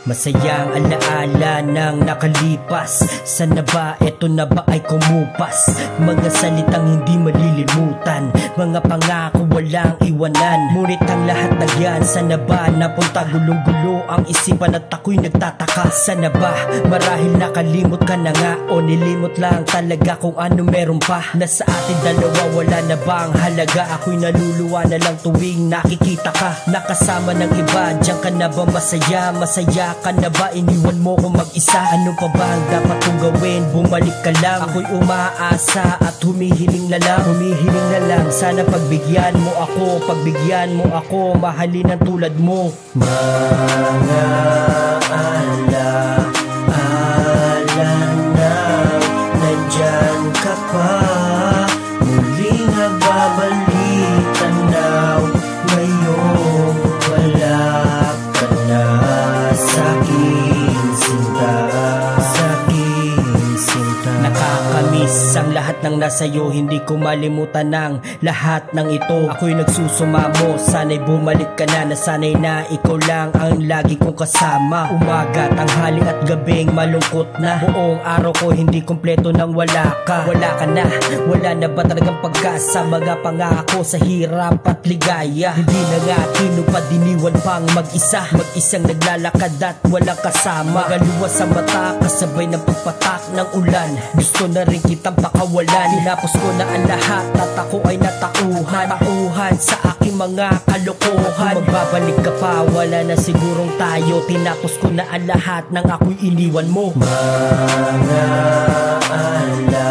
Masayang alaala ng nakalipas. Sana ba eto na ba ay kumupas? Mga salitang hindi malilimutan, mga pangako walang iwanan. Ngunit ang lahat na yan, sana ba napunta? Gulong-gulo ang isipan at ako'y nagtataka. Sana ba marahil nakalimot ka na nga, o nilimot lang talaga kung ano meron pa? Na sa atin dalawa wala na bang halaga? Ako'y naluluwa na lang tuwing nakikita ka nakasama ng iba. Diyan ka na ba masaya? Masaya ka na ba? Iniwan mo ko mag-isa. Ano pa ba ang dapat kong gawin? Bumalik ka lang. Ako'y umaasa at humihiling na lang. Humihiling na lang. Sana pagbigyan mo ako, pagbigyan mo ako, mahalin ang tulad mo. Mga ala na nandyan ka pa, muling nagbabalik tanaw. Ngayon wala ka na sa'king sinta, sa'king sinta. Nakakamiss ang lahat ng nasa'yo, hindi ko malimutan ng lahat ng ito. Ako'y nagsusumamo, sana'y bumalik ka na. Nasanay na ikaw lang ang lagi kong kasama. Umaga, tanghali at gabing malungkot na. Buong araw ko hindi kompleto nang wala ka. Wala ka na, wala na ba talagang pag-asa? Mga pangako sa hirap at ligaya, hindi na nga tinupad, diniwan pang mag-isa. Mag-isang naglalakad at walang kasama. Magaluwas sa mata, kasabay ng pagpatak ng ulan. Gusto na rin kitang pakawalan. Tinapos ko na ang lahat at ako ay natauhan sa aking mga kalokohan. Kung magbabalik ka pa, wala na sigurong tayo. Tinapos ko na ang lahat nang ako'y iniwan mo. Mga ala